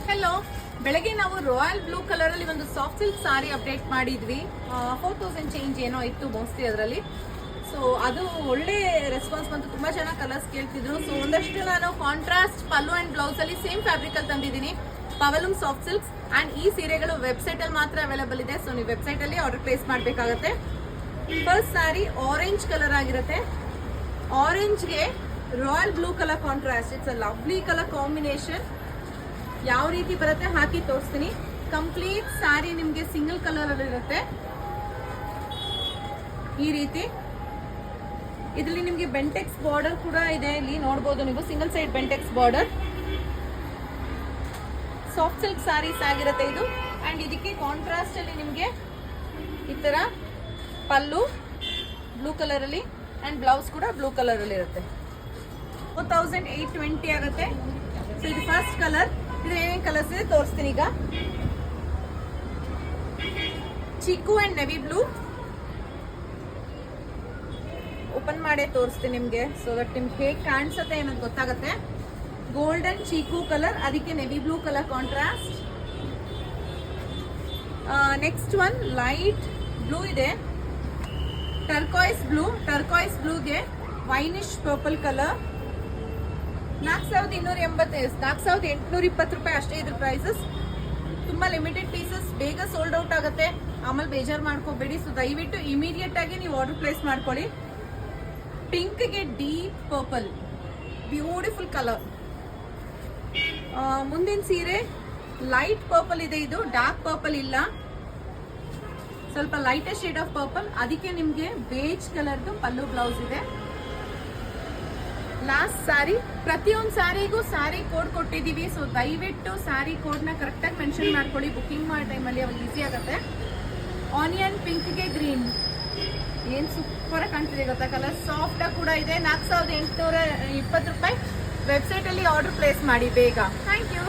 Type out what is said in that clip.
Hello, ಬೆಳಗ್ಗೆ ನಾವು royal blue colour ಅಲ್ಲಿ ಒಂದು ಸಾಫ್ಟ್ ಸಿಲ್ಕ್ ಸಾರಿ ಅಪ್ಡೇಟ್ ಮಾಡಿದ್ವಿ. 4000 ಚೇಂಜ್ ಏನೋ ಇತ್ತು ಮೋಸ್ಟ್ಲಿ ಅದರಲ್ಲಿ. ಸೊ ಅದು ಒಳ್ಳೆ ರೆಸ್ಪಾನ್ಸ್ ಬಂತು, ತುಂಬಾ ಜನ ಕಲರ್ಸ್ ಕೇಳ್ತಿದ್ರು. ಸೊ ಒಂದಷ್ಟು ನಾನು ಕಾಂಟ್ರಾಸ್ಟ್ ಪಲ್ಲು ಅಂಡ್ ಬ್ಲೌಸ್ ಅಲ್ಲಿ ಸೇಮ್ ಫ್ಯಾಬ್ರಿಕ್ ಅಲ್ಲಿ ತಂದಿದ್ದೀನಿ, ಪವಲೂಮ್ ಸಾಫ್ಟ್ ಸಿಲ್ಕ್ಸ್. ಅಂಡ್ ಈ ಸೀರೆಗಳು ವೆಬ್ಸೈಟ್ ಅಲ್ಲಿ ಮಾತ್ರ ಅವೈಲೇಬಲ್ ಇದೆ. ಸೊ ನೀವು ವೆಬ್ಸೈಟ್ ಅಲ್ಲಿ ಆರ್ಡರ್ ಪ್ಲೇಸ್ ಮಾಡಬೇಕಾಗುತ್ತೆ. ಫಸ್ಟ್ ಸಾರಿ ಆರೆಂಜ್ ಕಲರ್ ಆಗಿರುತ್ತೆ. ಆರೆಂಜ್ಗೆ royal blue colour contrast. It's a lovely colour combination. ಯಾವ ರೀತಿ ಬರುತ್ತೆ ಹಾಕಿ ತೋರಿಸ್ತೀನಿ. ಕಂಪ್ಲೀಟ್ ಸ್ಯಾರಿ ನಿಮ್ಗೆ ಸಿಂಗಲ್ ಕಲರ್ ಅಲ್ಲಿ ಇರುತ್ತೆ. ಈ ರೀತಿ ಇದರಲ್ಲಿ ನಿಮ್ಗೆ ಬೆಂಟೆಕ್ಸ್ ಬಾರ್ಡರ್ ಕೂಡ ಇದೆ. ಇಲ್ಲಿ ನೋಡಬಹುದು ನೀವು, single side Bentex border. Soft silk sarees ಆಗಿರುತ್ತೆ ಇದು. ಅಂಡ್ ಇದಕ್ಕೆ ಕಾಂಟ್ರಾಸ್ಟ್ ಅಲ್ಲಿ ನಿಮ್ಗೆ ಈ ತರ ಪಲ್ಲು ಬ್ಲೂ ಕಲರ್ ಅಲ್ಲಿ ಅಂಡ್ ಬ್ಲೌಸ್ ಕೂಡ ಬ್ಲೂ ಕಲರ್ ಅಲ್ಲಿ ಇರುತ್ತೆ. 4820 ಆಗುತ್ತೆ. ಸೊ ಇದು ಫಸ್ಟ್ ಕಲರ್. ಇದು ಏನೇನು ಕಲರ್ಸ್ ಇದೆ ತೋರಿಸ್ತೀನಿ ಈಗ. ಚಿಕ್ಕು ಅಂಡ್ ನೆವಿ ಬ್ಲೂ ಓಪನ್ ಮಾಡೇ ತೋರಿಸ್ತೀನಿ ನಿಮ್ಗೆ, ಸೊ ದಟ್ ನಿಮ್ಗೆ ಹೇಗೆ ಕಾಣಿಸುತ್ತೆ ಅನ್ನೋದು ಗೊತ್ತಾಗುತ್ತೆ. ಗೋಲ್ಡನ್ ಚೀಕು ಕಲರ್, ಅದಕ್ಕೆ navy blue colour contrast. Next one light blue ಇದೆ, ಟರ್ಕಾಯ್ಸ್ ಬ್ಲೂ. ಟರ್ಕಾಯ್ಸ್ ಬ್ಲೂಗೆ ವೈನಿಶ್ ಪರ್ಪಲ್ ಕಲರ್. 4,820 ರೂಪಾಯಿ ಅಷ್ಟೇ ಇದ್ರ ಪ್ರೈಸಸ್. ತುಂಬಾ ಲಿಮಿಟೆಡ್ ಪೀಸಸ್, ಬೇಗ ಸೋಲ್ಡ್ ಔಟ್ ಆಗುತ್ತೆ. ಆಮೇಲೆ ಬೇಜಾರು ಮಾಡ್ಕೋಬೇಡಿ. ಸೊ ದಯವಿಟ್ಟು ಇಮಿಡಿಯೇಟ್ ಆಗಿ ನೀವು ಆರ್ಡರ್ ಪ್ಲೇಸ್ ಮಾಡ್ಕೊಳ್ಳಿ. ಪಿಂಕ್ಗೆ ಡೀಪ್ ಪರ್ಪಲ್, ಬ್ಯೂಟಿಫುಲ್ ಕಲರ್. ಮುಂದಿನ ಸೀರೆ ಲೈಟ್ ಪರ್ಪಲ್ ಇದೆ. ಇದು ಡಾರ್ಕ್ ಪರ್ಪಲ್ ಇಲ್ಲ, ಸ್ವಲ್ಪ ಲೈಟೆಸ್ಟ್ ಶೇಡ್ ಆಫ್ ಪರ್ಪಲ್. ಅದಕ್ಕೆ ನಿಮ್ಗೆ ಬೇಜ್ ಕಲರ್ದು ಪಲ್ಲು ಬ್ಲೌಸ್ ಇದೆ. ಲಾಸ್ಟ್ ಸ್ಯಾರಿ. ಪ್ರತಿಯೊಂದು ಸ್ಯಾರಿಗೂ ಸ್ಯಾರಿ ಕೋಡ್ ಕೊಟ್ಟಿದ್ದೀವಿ. ಸೊ ದಯವಿಟ್ಟು ಸ್ಯಾರಿ ಕೋಡ್ನ ಕರೆಕ್ಟಾಗಿ ಮೆನ್ಷನ್ ಮಾಡ್ಕೊಳ್ಳಿ ಬುಕಿಂಗ್ ಮಾಡೋ ಟೈಮಲ್ಲಿ, ಅವಾಗ ಈಸಿ ಆಗುತ್ತೆ. ಆನಿಯನ್ ಪಿಂಕ್ಗೆ ಗ್ರೀನ್, ಏನು ಸೂಪರ್ ಕಾಣ್ತಿದೆ ಗೊತ್ತಾ ಕಲರ್. ಸಾಫ್ಟ್ ಆಗಿ ಕೂಡ ಇದೆ. 4,820 ರೂಪಾಯಿ. ವೆಬ್ಸೈಟಲ್ಲಿ ಆರ್ಡರ್ ಪ್ಲೇಸ್ ಮಾಡಿ ಬೇಗ. Thank you.